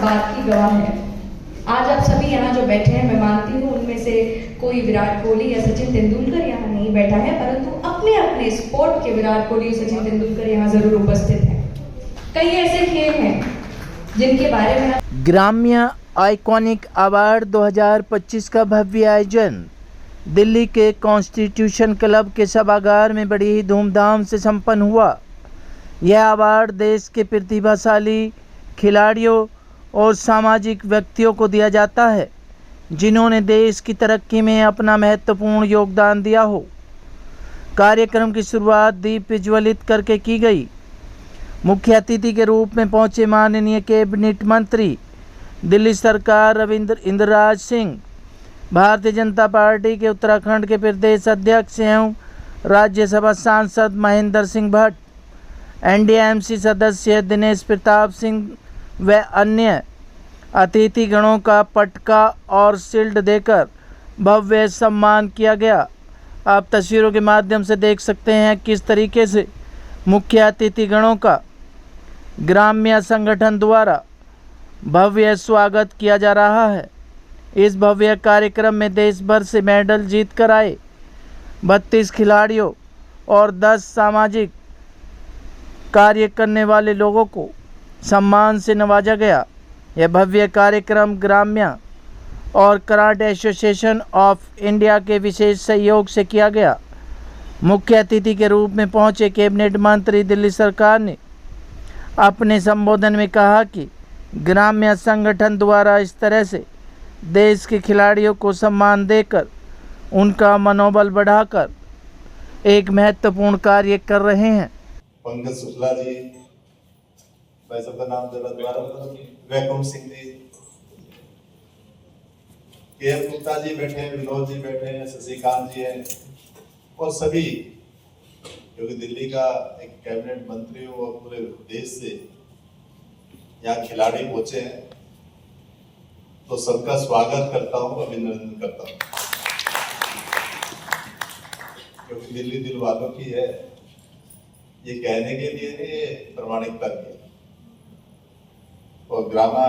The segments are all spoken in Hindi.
बात की गवाह है। आज आप सभी यहाँ जो बैठे हैं, मैं मानती हूँ उनमें से कोई विराट कोहली या सचिन तेंदुलकर यहाँ नहीं बैठा है, परंतु अपने अपने स्पोर्ट के विराट कोहली और सचिन तेंदुलकर यहाँ जरूर उपस्थित हैं। कई ऐसे खेल हैं जिनके बारे में ग्राम्य आइकॉनिक अवार्ड 2025 का भव्य आयोजन दिल्ली के कॉन्स्टिट्यूशन क्लब के सभागार में बड़ी ही धूमधाम से संपन्न हुआ। यह अवार्ड देश के प्रतिभाशाली खिलाड़ियों और सामाजिक व्यक्तियों को दिया जाता है जिन्होंने देश की तरक्की में अपना महत्वपूर्ण योगदान दिया हो। कार्यक्रम की शुरुआत दीप प्रज्वलित करके की गई। मुख्य अतिथि के रूप में पहुंचे माननीय कैबिनेट मंत्री दिल्ली सरकार रविंद्र इंद्रराज सिंह, भारतीय जनता पार्टी के उत्तराखंड के प्रदेश अध्यक्ष एवं राज्यसभा सांसद महेंद्र सिंह भट्ट, एनडीएमसी सदस्य दिनेश प्रताप सिंह व अन्य अतिथिगणों का पटका और शील्ड देकर भव्य सम्मान किया गया। आप तस्वीरों के माध्यम से देख सकते हैं किस तरीके से मुख्य अतिथिगणों का ग्राम्य संगठन द्वारा भव्य स्वागत किया जा रहा है। इस भव्य कार्यक्रम में देश भर से मेडल जीत कर आए 32 खिलाड़ियों और 10 सामाजिक कार्य करने वाले लोगों को सम्मान से नवाजा गया। यह भव्य कार्यक्रम ग्राम्य और कराटे एसोसिएशन ऑफ इंडिया के विशेष सहयोग से किया गया। मुख्य अतिथि के रूप में पहुंचे कैबिनेट मंत्री दिल्ली सरकार ने अपने संबोधन में कहा कि ग्राम्य संगठन द्वारा इस तरह से देश के खिलाड़ियों को सम्मान देकर उनका मनोबल बढ़ाकर एक महत्वपूर्ण कार्य कर रहे हैं। पंकज शुक्ला जी, भाई सबका नाम दोबारा वैकुंठ सिंह जी, के गुप्ता जी बैठे हैं, विनोद जी बैठे हैं, शशिकांत जी हैं और सभी, क्योंकि दिल्ली का एक कैबिनेट मंत्री हूँ और पूरे देश से यहाँ खिलाड़ी पहुंचे हैं, तो सबका स्वागत करता हूँ, अभिनंदन करता हूँ, क्योंकि दिल्ली दिल वालों की है, ये कहने के लिए नहीं, प्रमाणिकता की। और ग्रामा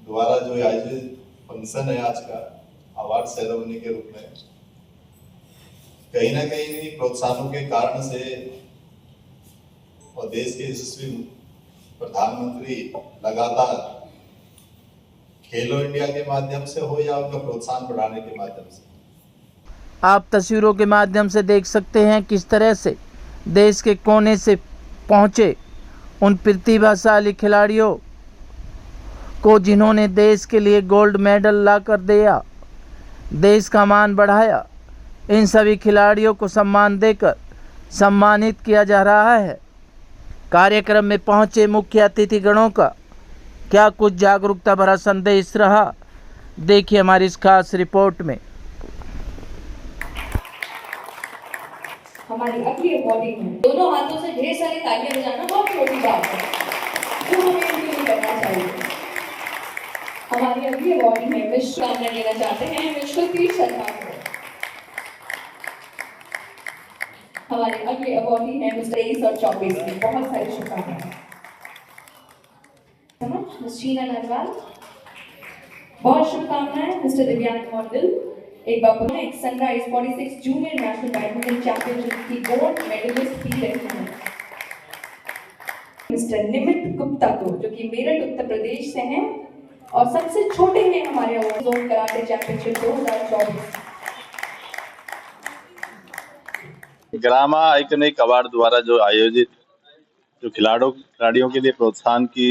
द्वारा जो आयोजित फंक्शन है आज का अवार्ड सेरेमनी के रूप में, कहीं ना कहीं प्रोत्साहनों के कारण से और देश के यशस्वी प्रधानमंत्री लगातार खेलो इंडिया के माध्यम से हो या उनका प्रोत्साहन बढ़ाने के माध्यम से, आप तस्वीरों के माध्यम से देख सकते हैं किस तरह से देश के कोने से पहुंचे उन प्रतिभाशाली खिलाड़ियों को जिन्होंने देश के लिए गोल्ड मेडल ला कर दिया, देश का मान बढ़ाया। इन सभी खिलाड़ियों को सम्मान देकर सम्मानित किया जा रहा है। कार्यक्रम में पहुंचे मुख्य अतिथिगणों का क्या कुछ जागरूकता भरा संदेश रहा, देखिए हमारी इस खास रिपोर्ट में। हमारी अगली अवॉर्डिंग है, दोनों हाथों से ढेर सारी तालियां बजाना बहुत छोटी बात है, जो हमें इनके लिए करना चाहिए। हमारी अगली अवॉर्डिंग है, विश्व कामना लेना चाहते हैं विश्वतीर शर्मा को। हमारे अगले अवॉर्डी है मिस्टर 23 और 24 की, बहुत सारी शुभकामनाएं। मिस शीना नरवाल, बहुत शुभकामनाएं। मिस्टर दिव्यांग मॉडल, एक बार एक sunrise 46 junior national badminton championship की गोल्ड मेडलिस्ट भी रही हैं। मिस्टर निमित गुप्ता को, जो कि मेरठ उत्तर प्रदेश से हैं और सबसे छोटे हैं हमारे जोन कराटे चैंपियनशिप 2024। ग्रामा आइकॉनिक अवार्ड द्वारा जो आयोजित जो खिलाड़ियों के लिए प्रोत्साहन की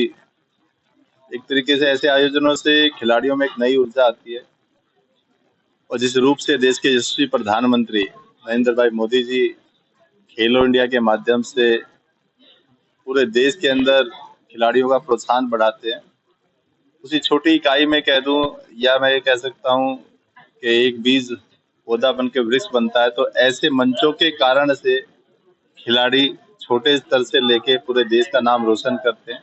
एक तरीके से, ऐसे आयोजनों से खिलाड़ियों में एक नई ऊर्जा आती है और जिस रूप से देश के यशस्वी प्रधानमंत्री नरेंद्र भाई मोदी जी खेलो इंडिया के माध्यम से पूरे देश के अंदर खिलाड़ियों का प्रोत्साहन बढ़ाते हैं, उसी छोटी इकाई में कह दूं या मैं ये कह सकता हूं कि एक बीज पौधा बन के वृक्ष बनता है। तो ऐसे मंचों के कारण से खिलाड़ी छोटे स्तर से लेके पूरे देश का नाम रोशन करते हैं।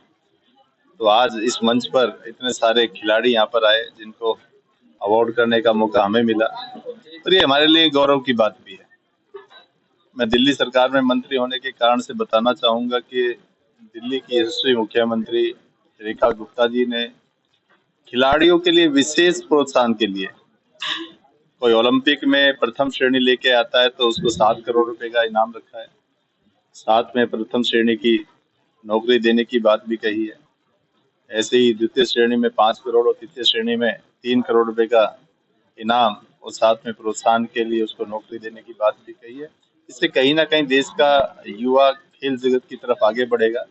तो आज इस मंच पर इतने सारे खिलाड़ी यहाँ पर आए जिनको अवार्ड करने का मौका हमें मिला, और ये हमारे लिए गौरव की बात भी है। मैं दिल्ली सरकार में मंत्री होने के कारण से बताना चाहूँगा कि दिल्ली की यशस्वी मुख्यमंत्री रेखा गुप्ता जी ने खिलाड़ियों के लिए विशेष प्रोत्साहन के लिए कोई ओलंपिक में प्रथम श्रेणी लेके आता है तो उसको 7 करोड़ रुपए का इनाम रखा है। साथ में प्रथम श्रेणी की नौकरी देने की बात भी कही है। ऐसे ही द्वितीय श्रेणी में 5 करोड़ और तृतीय श्रेणी में 3 करोड़ रुपए का इनाम और साथ में प्रोत्साहन के लिए उसको नौकरी देने की बात भी कही है। इससे कहीं ना कहीं देश का युवा खेल जगत की तरफ आगे बढ़ेगा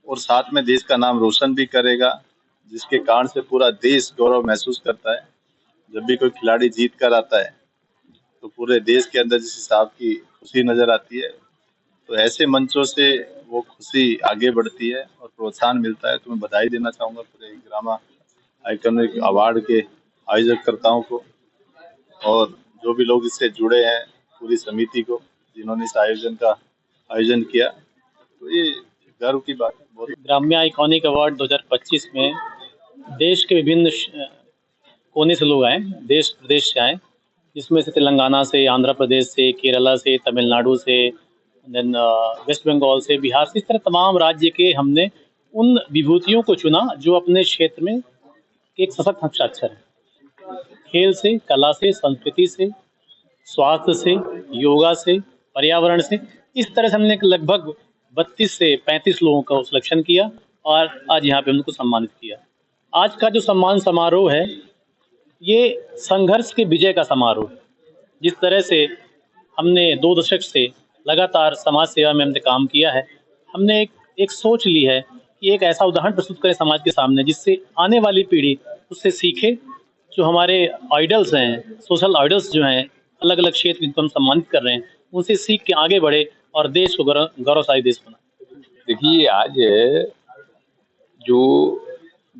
और साथ में देश का नाम रोशन भी करेगा, जिसके कारण से पूरा देश गौरव महसूस करता है। जब भी कोई खिलाड़ी जीत कर आता है तो पूरे देश के अंदर जिस हिसाब की खुशी नजर आती है, तो ऐसे मंचों से वो खुशी आगे बढ़ती है और प्रोत्साहन मिलता है। तो मैं बधाई देना चाहूंगा पूरे ग्रामा आइकॉनिक अवार्ड के आयोजकर्ताओं को और जो भी लोग इससे जुड़े हैं, पूरी समिति को जिन्होंने इस आयोजन किया। तो ये गर्व की बात है। बहुत ग्राम्य आइकॉनिक अवार्ड 2025 में देश के विभिन्न कोने से लोग आए, देश प्रदेश से आए, जिसमें से तेलंगाना से, आंध्र प्रदेश से, केरला से, तमिलनाडु से, देन वेस्ट बंगाल से, बिहार से, इस तरह तमाम राज्य के हमने उन विभूतियों को चुना जो अपने क्षेत्र में एक सशक्त हस्ताक्षर है। खेल से, कला से, संस्कृति से, स्वास्थ्य से, योगा से, पर्यावरण से, इस तरह से हमने लगभग 32 से 35 लोगों का सिलेक्शन किया और आज यहाँ पे उनको सम्मानित किया। आज का जो सम्मान समारोह है ये संघर्ष के विजय का समारोह है। जिस तरह से हमने 2 दशक से लगातार समाज सेवा में हमने काम किया है, हमने एक सोच ली है कि एक ऐसा उदाहरण प्रस्तुत करें समाज के सामने जिससे आने वाली पीढ़ी उससे सीखे। जो हमारे आइडल्स हैं, सोशल आइडल्स जो हैं, अलग अलग क्षेत्र जिनको हम सम्मानित कर रहे हैं, उनसे सीख के आगे बढ़े और देश को गौरवशाली देश बनाए। देखिए, आज जो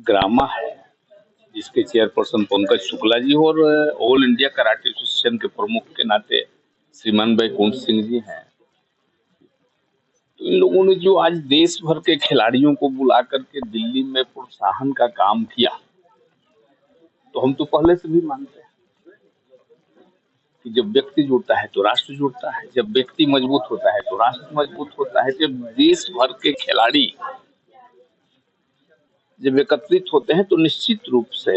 ग्रामा है जिसके चेयरपर्सन पंकज शुक्ला जी और ऑल इंडिया कराटे एसोसिएशन के प्रमुख के नाते श्रीमान बैकुंठ सिंह जी हैं, तो इन लोगों ने जो आज देश भर के खिलाड़ियों को बुला करके दिल्ली में प्रोत्साहन का काम किया, तो हम तो पहले से भी मानते हैं कि जब व्यक्ति जुड़ता है तो राष्ट्र जुड़ता है, जब व्यक्ति मजबूत होता है तो राष्ट्र मजबूत होता है। जब देश भर के खिलाड़ी जब एकत्रित होते हैं तो निश्चित रूप से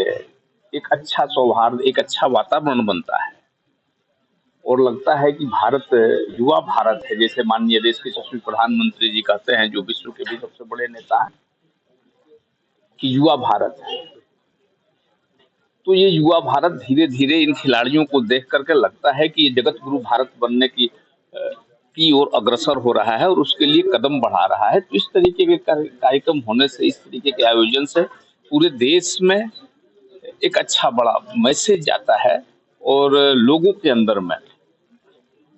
एक अच्छा सौहार्द, एक अच्छा वातावरण बनता है और लगता है कि भारत युवा भारत है। जैसे माननीय देश के यशस्वी प्रधानमंत्री जी कहते हैं, जो विश्व के भी सबसे बड़े नेता हैं, कि युवा भारत है। तो ये युवा भारत धीरे धीरे इन खिलाड़ियों को देख करके लगता है कि ये जगत गुरु भारत बनने की ओर अग्रसर हो रहा है और उसके लिए कदम बढ़ा रहा है। तो इस तरीके के कार्यक्रम होने से, इस तरीके के आयोजन से पूरे देश में एक अच्छा बड़ा मैसेज जाता है और लोगों के अंदर में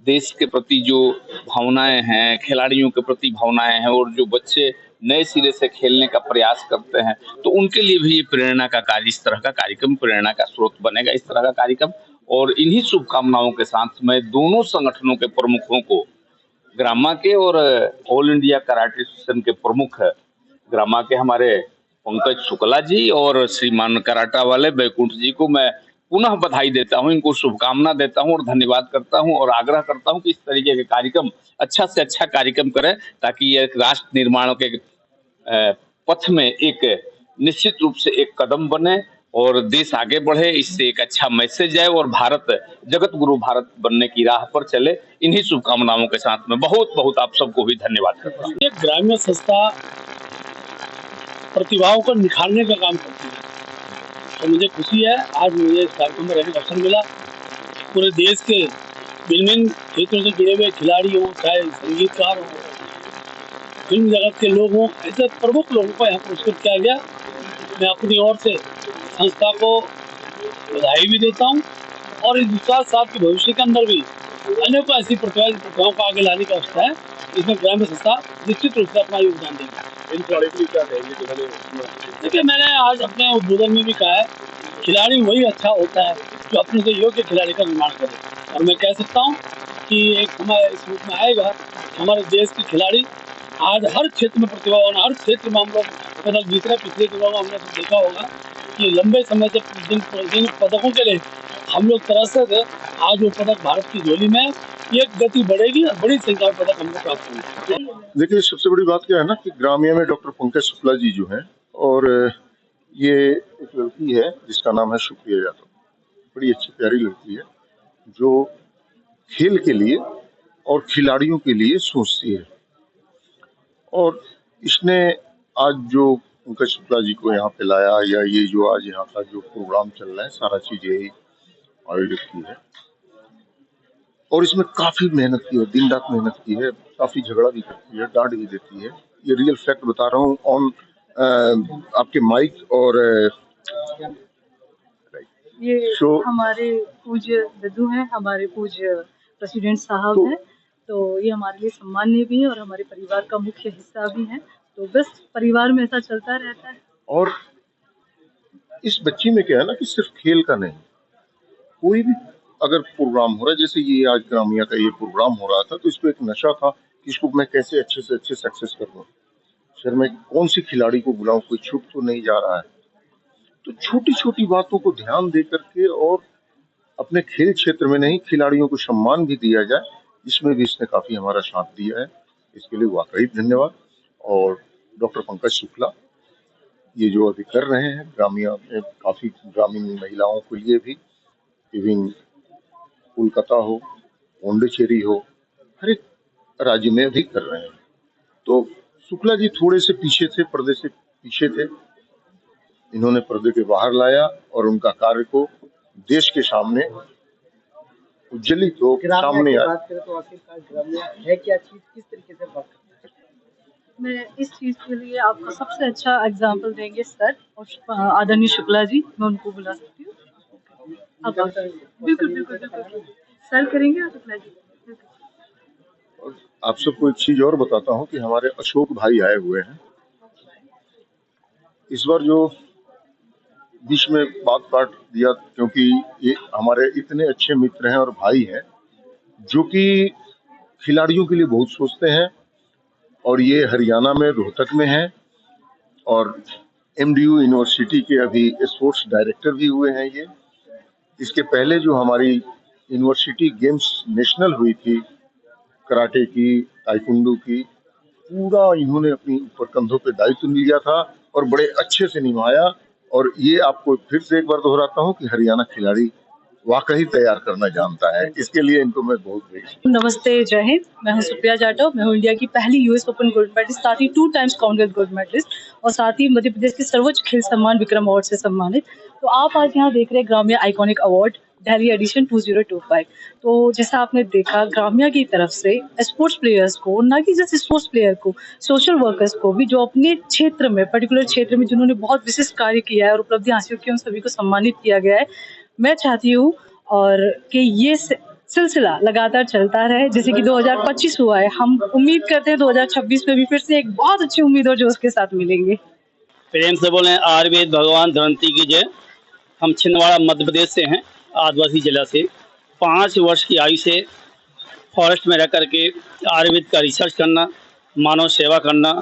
देश के प्रति जो भावनाएं हैं, खिलाड़ियों के प्रति भावनाएं हैं और जो बच्चे नए सिरे से खेलने का प्रयास करते हैं, तो उनके लिए भी ये प्रेरणा का कार्य, इस तरह का कार्यक्रम प्रेरणा का स्रोत बनेगा, इस तरह का कार्यक्रम। और इन्हीं शुभकामनाओं के साथ मैं दोनों संगठनों के प्रमुखों को, ग्रामा के और ऑल इंडिया कराटे एसोसिएशन के प्रमुख ग्रामा के हमारे पंकज शुक्ला जी और श्रीमान कराटा वाले बैकुंठ जी को मैं पुनः बधाई देता हूं, इनको शुभकामना देता हूं और धन्यवाद करता हूं और आग्रह करता हूं कि इस तरीके के कार्यक्रम अच्छा से अच्छा कार्यक्रम करें, ताकि ये राष्ट्र निर्माण के पथ में एक निश्चित रूप से एक कदम बने और देश आगे बढ़े। इससे एक अच्छा मैसेज जाए और भारत जगत गुरु भारत बनने की राह पर चले। इन्हीं शुभकामनाओं के साथ में बहुत बहुत आप सबको भी धन्यवाद करता हूँ। एक ग्राम्य संस्था प्रतिभाओं को निखारने का काम करती है, तो मुझे खुशी है आज मुझे इस कार्यक्रम में रहने का अवसर मिला। पूरे देश के विभिन्न क्षेत्रों से जुड़े हुए खिलाड़ी हों, चाहे संगीतकार हों, फिल्म जगत के लोग हों, ऐसे प्रमुख लोगों को यहाँ पुरस्कृत किया गया। मैं अपनी ओर से संस्था को बधाई भी देता हूँ और इस विश्वास साथ के भविष्य के अंदर भी अनेकों ऐसी प्रतिभाओं को आगे लाने की आवश्यकता है। इसमें ग्राम्य संस्था निश्चित रूप से अपना योगदान देगी। इन खिलाड़ियों के लिए क्या कहेंगे? देखिए, मैंने आज अपने उद्बोधन में भी कहा है, खिलाड़ी वही अच्छा होता है जो अपने से योग्य खिलाड़ी का निर्माण करे। और मैं कह सकता हूँ कि एक हमारे इस रूप में आएगा, हमारे देश के खिलाड़ी आज हर क्षेत्र में प्रतिभावान, हर क्षेत्र में हम लोग पदक जीत रहे। पिछले दिनों में हमने देखा होगा कि लंबे समय से जिन पदकों के लिए हम लोग तरसते थे, आज वो पदक भारत की झोली में, एक गति बढ़ेगी और बड़ी संख्या में पदक हमको प्राप्त होंगे। देखिए, सबसे बड़ी बात क्या है ना कि ग्राम्य में डॉक्टर पंकज शुक्ला जी जो हैं और ये एक लड़की है जिसका नाम है शुक्रिया यादव। बड़ी अच्छी प्यारी लड़की है जो खेल के लिए और खिलाड़ियों के लिए सोचती है। और इसने आज जो पंकज शुक्ला जी को यहाँ पे लाया, या ये जो आज यहाँ का जो प्रोग्राम चल रहा है, सारा चीज यही आयोजित की है। और इसमें काफी मेहनत की है, दिन रात मेहनत की है, काफी झगड़ा भी करती है, डांट भी देती है। ये रियल फैक्ट बता रहा हूँ ऑन आपके माइक और ये शो। हमारे पूज्य दद्दू हैं, हमारे पूज्य प्रेसिडेंट साहब हैं, तो ये हमारे लिए सम्माननीय भी है और हमारे परिवार का मुख्य हिस्सा भी है। तो बस परिवार में ऐसा चलता रहता है। और इस बच्ची में क्या है ना कि सिर्फ खेल का नहीं, कोई भी अगर प्रोग्राम हो रहा है, जैसे ये आज ग्रामिया का ये प्रोग्राम हो रहा था, तो इसको एक नशा था कि इसको मैं कैसे अच्छे से अच्छे सक्सेस कर दूं, फिर मैं कौन सी खिलाड़ी को बुलाऊं, कोई छूट तो नहीं जा रहा है। तो छोटी छोटी बातों को ध्यान दे करके और अपने खेल क्षेत्र में नहीं, खिलाड़ियों को सम्मान भी दिया जाए, इसमें भी इसने काफी हमारा साथ दिया है। इसके लिए वाकई धन्यवाद। और डॉक्टर पंकज शुक्ला ये जो अभी कर रहे हैं ग्रामीण में, काफी ग्रामीण महिलाओं के लिए भी, इवन कोलकाता हो, पौंडीचेरी हो, हर एक राज्य में भी कर रहे हैं। तो शुक्ला जी थोड़े से पीछे थे, पर्दे से पीछे थे, इन्होंने पर्दे के बाहर लाया और उनका कार्य को देश के सामने उज्जवलित हो सामने आया। बात करें तो आखिरकार ग्रामीण है क्या चीज, किस तरीके से बात करते हैं? मैं इस चीज़ के लिए आपको सबसे अच्छा एग्जाम्पल देंगे सर और आदरणीय शुक्ला जी, मैं उनको बुला सकती हूँ। आप बिल्कुल बिल्कुल बिल्कुल सर करेंगे और शुक्ला जी। और आप सबको एक चीज और बताता हूँ कि हमारे अशोक भाई आए हुए हैं इस बार, जो बीच में बात काट दिया, क्योंकि ये हमारे इतने अच्छे मित्र हैं और भाई हैं जो कि खिलाड़ियों के लिए बहुत सोचते हैं। और ये हरियाणा में रोहतक में हैं और MDU यूनिवर्सिटी के अभी स्पोर्ट्स डायरेक्टर भी हुए हैं ये। इसके पहले जो हमारी यूनिवर्सिटी गेम्स नेशनल हुई थी, कराटे की, ताइक्वांडो की, पूरा इन्होंने अपनी ऊपर कंधों पे दायित्व लिया था और बड़े अच्छे से निभाया। और ये आपको फिर से एक बार दोहराता हूँ कि हरियाणा खिलाड़ी वाकई तैयार करना जानता है, इसके लिए इनको मैं बहुत नमस्ते, जय हिंद। मैं हूं सुप्रिया जाटव। मैं हूं इंडिया की पहली US ओपन गोल्ड मेडलिस्ट, साथ ही 2 टाइम्स कॉमनवेल्थ गोल्ड मेडलिस्ट और साथ ही मध्य प्रदेश के सर्वोच्च खेल सम्मान विक्रम अवार्ड से सम्मानित। तो आप आज यहाँ देख रहे हैं ग्राम्या आइकॉनिक अवार्ड दिल्ली एडिशन 2025। तो जैसा आपने देखा, ग्राम्या की तरफ से स्पोर्ट्स प्लेयर्स को, ना कि जस्ट स्पोर्ट्स प्लेयर को, सोशल वर्कर्स को भी, जो अपने क्षेत्र में, पर्टिकुलर क्षेत्र में जिन्होंने बहुत विशिष्ट कार्य किया है और उपलब्धियां हासिल की, उन सभी को सम्मानित किया गया है। मैं चाहती हूँ और कि ये सिलसिला लगातार चलता रहे। जैसे कि 2025 हुआ है, हम उम्मीद करते हैं 2026 में भी फिर से एक बहुत अच्छी उम्मीद और जोश के साथ मिलेंगे। प्रेम से बोलें आयुर्वेद भगवान धनवंतरी की जय। हम छिंदवाड़ा मध्य प्रदेश से हैं, आदिवासी जिला से। 5 वर्ष की आयु से फॉरेस्ट में रह करके आयुर्वेद का रिसर्च करना, मानव सेवा करना।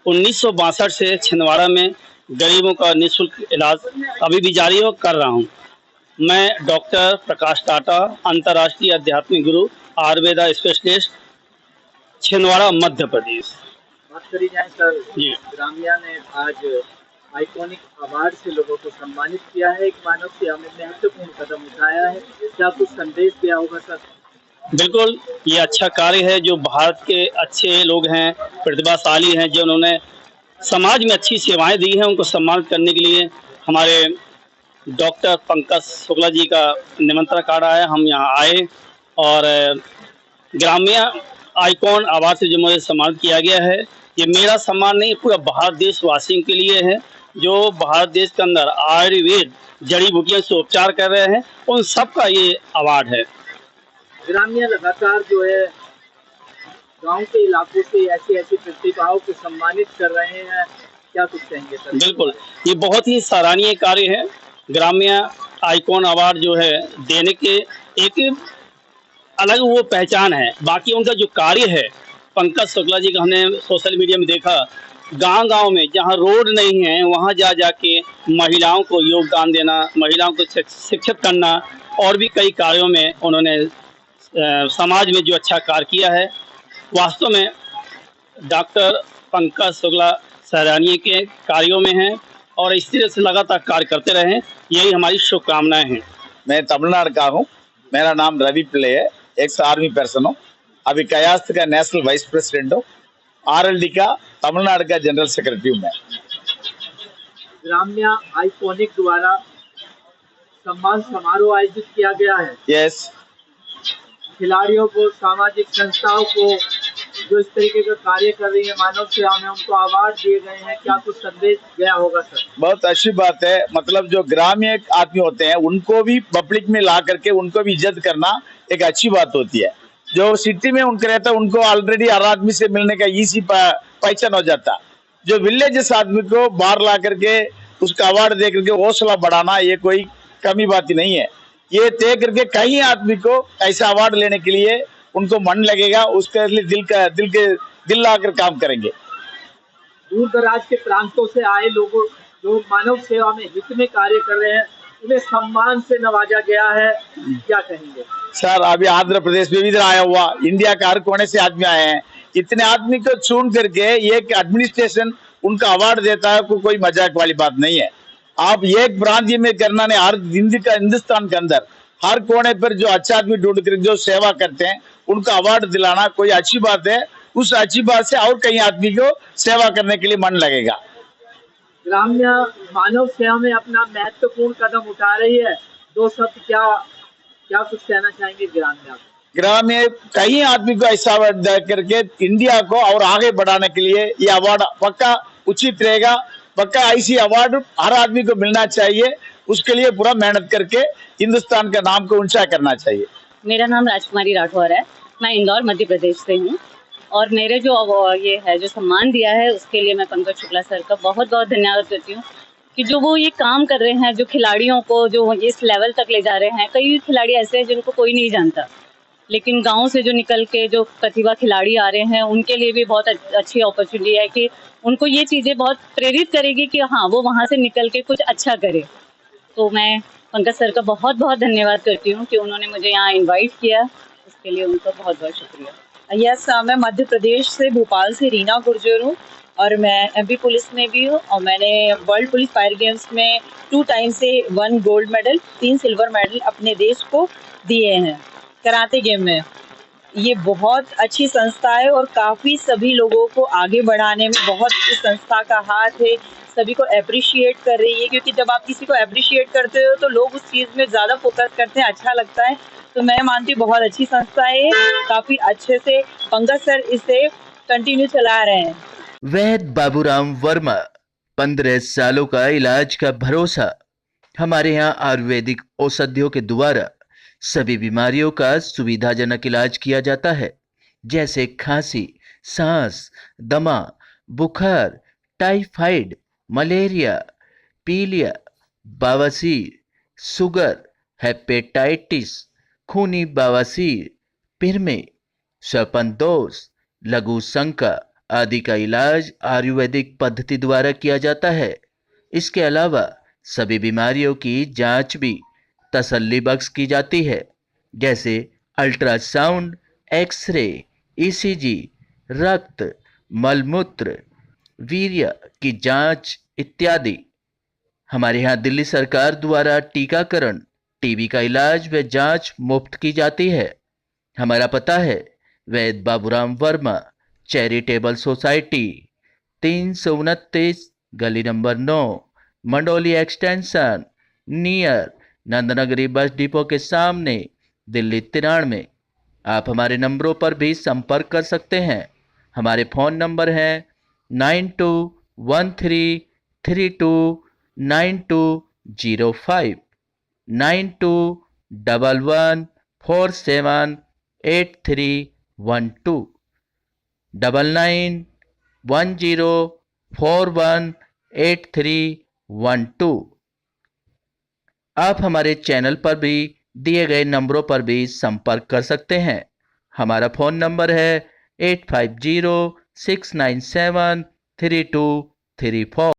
1962 से छिंदवाड़ा में गरीबों का निःशुल्क इलाज अभी भी जारी हो कर रहा हूँ। मैं डॉक्टर प्रकाश टाटा, अंतर्राष्ट्रीय आध्यात्मिक गुरु, आयुर्वेदा स्पेशलिस्ट, छिंदवाड़ा मध्य प्रदेश। बात करी जाए सर, जी, ग्राम्या ने आज आइकॉनिक अवार्ड से लोगों को सम्मानित किया है, एक मानव सेवा में महत्वपूर्ण कदम उठाया है, क्या कुछ संदेश दिया होगा सर? बिल्कुल, ये अच्छा कार्य है। जो भारत के अच्छे लोग हैं, प्रतिभाशाली हैं, जो उन्होंने समाज में अच्छी सेवाएं दी हैं, उनको सम्मानित करने के लिए हमारे डॉक्टर पंकज शुक्ला जी का निमंत्रण कार्ड आया, हम यहाँ आए और ग्राम्या आइकॉन अवार्ड से जो मुझे सम्मानित किया गया है, ये मेरा सम्मान नहीं, पूरा भारत देशवासियों के लिए है, जो भारत देश के अंदर आयुर्वेद जड़ी बूटियों से उपचार कर रहे हैं, उन सब का ये अवार्ड है। ग्राम्या लगातार जो है गांव के इलाकों से ऐसी ऐसी प्रतिभाओं को सम्मानित कर रहे हैं, क्या कुछ कहेंगे सर? बिल्कुल, ये बहुत ही सराहनीय कार्य है। ग्राम्या आइकॉन अवार्ड जो है देने के एक अलग वो पहचान है। बाकी उनका जो कार्य है, पंकज शुक्ला जी का हमने सोशल मीडिया में देखा, गांव-गांव में जहां रोड नहीं है वहां जा के महिलाओं को योगदान देना, महिलाओं को शिक्षित करना और भी कई कार्यों में उन्होंने समाज में जो अच्छा कार्य किया है। वास्तव में डॉक्टर पंकज शुक्ला सराहनीय के कार्यों में हैं और इस तरह से लगातार कार्य करते रहें, यही हमारी शुभकामनाएं हैं। मैं तमिलनाडु का हूँ। मेरा नाम रवि पिल्ले है, एक्स आर्मी पर्सन हूँ। अभी कयास्त का नेशनल वाइस प्रेसिडेंट हूँ। RLD का तमिलनाडु का जनरल सेक्रेटरी हूँ मैं। ग्राम्य आइकॉनिक द्वारा सम्मान समारोह आयोजित किया गया है। यस, खिलाड़ियों को, सामाजिक संस्थाओं को जो इस तरीके का कार्य कर रही है मानव सेवा में, उनको अवार्ड दिए गए हैं। क्या कुछ संदेश गया होगा सर? बहुत अच्छी बात है। मतलब जो ग्रामीण आदमी होते हैं उनको भी पब्लिक में ला करके उनको भी इज्जत करना एक अच्छी बात होती है। जो सिटी में उनके रहता है उनको ऑलरेडी हर आदमी से मिलने का इजी पहचान हो जाता। जो विलेजेस आदमी को बाहर ला करके उसका अवार्ड दे करके हौसला बढ़ाना, ये कोई कमी बात ही नहीं है। ये तय करके कहीं आदमी को ऐसा अवार्ड लेने के लिए उनको मन लगेगा, उसके लिए दिल लाकर काम करेंगे। दूर दराज के प्रांतों से आए लोगों जो मानव सेवा में हित में कार्य कर रहे हैं, उन्हें सम्मान से नवाजा गया है, क्या कहेंगे सर? अभी आंध्र प्रदेश में भी इधर आया हुआ, इंडिया का हर कोने से आदमी आए हैं। इतने आदमी को चुन करके एक एडमिनिस्ट्रेशन उनका अवार्ड देता है, कोई मजाक वाली बात नहीं है। आप एक प्रांतीय में करना नहीं, हर हिंदुस्तान के अंदर हर कोने पर जो अच्छा आदमी ढूंढ कर जो सेवा करते हैं उनका अवार्ड दिलाना कोई अच्छी बात है। उस अच्छी बात से और कई आदमी को सेवा करने के लिए मन लगेगा। ग्राम्य मानव सेवा में अपना महत्वपूर्ण कदम उठा रही है। दो शब्द क्या कुछ कहना चाहेंगे ग्राम में कई आदमी को ऐसा अवार्ड दे करके इंडिया को और आगे बढ़ाने के लिए ये अवार्ड पक्का उचित रहेगा। पक्का ऐसी अवार्ड हर आदमी को मिलना चाहिए। उसके लिए पूरा मेहनत करके हिंदुस्तान का नाम को ऊंचा करना चाहिए। मेरा नाम राजकुमारी राठौर है। मैं इंदौर मध्य प्रदेश से हूँ और मेरे जो ये है जो सम्मान दिया है उसके लिए मैं पंकज शुक्ला सर का बहुत बहुत धन्यवाद करती हूँ कि जो वो ये काम कर रहे हैं, जो खिलाड़ियों को जो इस लेवल तक ले जा रहे हैं। कई खिलाड़ी ऐसे हैं जिनको कोई नहीं जानता, लेकिन गांव से जो निकल के जो प्रतिभा खिलाड़ी आ रहे हैं उनके लिए भी बहुत अच्छी अपॉर्चुनिटी है कि उनको ये चीज़ें बहुत प्रेरित करेगी कि हाँ वो वहाँ से निकल के कुछ अच्छा करे। तो मैं पंकज सर का बहुत बहुत धन्यवाद करती हूँ कि उन्होंने मुझे यहाँ इनवाइट किया, उसके लिए उनका बहुत बहुत शुक्रिया। यस, मैं मध्य प्रदेश से भोपाल से रीना गुर्जर हूँ और मैं MP पुलिस में भी हूँ और मैंने वर्ल्ड पुलिस फायर गेम्स में 2 टाइम से 1 गोल्ड मेडल 3 सिल्वर मेडल अपने देश को दिए हैं कराटे गेम में। ये बहुत अच्छी संस्था है और काफ़ी सभी लोगों को आगे बढ़ाने में बहुत इस संस्था का हाथ है। सभी को अप्रिशिएट कर रही है, क्योंकि जब आप किसी को अप्रिशिएट करते हो तो लोग उस चीज़ में ज़्यादा फोकस करते हैं, अच्छा लगता है। तो मैं मानती हूँ बहुत अच्छी संस्था है, काफ़ी अच्छे से पंकज सर इसे कंटिन्यू चला रहे हैं। वैद्य बाबूराम वर्मा, 15 सालों का इलाज का भरोसा। हमारे यहाँ आयुर्वेदिक औषधियों के द्वारा सभी बीमारियों का सुविधाजनक इलाज किया जाता है, जैसे खांसी, सांस, दमा, बुखार, टाइफाइड, मलेरिया, पीलिया, बवासीर, शुगर, हेपेटाइटिस, खूनी बवासीर, पिरमे, श्वसन लघु शंका आदि का इलाज आयुर्वेदिक पद्धति द्वारा किया जाता है। इसके अलावा सभी बीमारियों की जांच भी तसल्ली बख्श की जाती है, जैसे अल्ट्रासाउंड, एक्सरे, ECG, रक्त, मलमूत्र, वीर्य की जांच इत्यादि। हमारे यहाँ दिल्ली सरकार द्वारा टीकाकरण, TB का इलाज व जांच मुफ्त की जाती है। हमारा पता है वैद्य बाबूराम वर्मा चैरिटेबल सोसाइटी, 329 गली number 9, Mandoli extension, near Nand Nagri bus depot के सामने, दिल्ली 93। आप हमारे नंबरों पर भी संपर्क कर सकते हैं। हमारे फ़ोन नंबर हैं 9213329205, 9211478312, 9910418312। आप हमारे चैनल पर भी दिए गए नंबरों पर भी संपर्क कर सकते हैं। हमारा फ़ोन नंबर है 8506973234।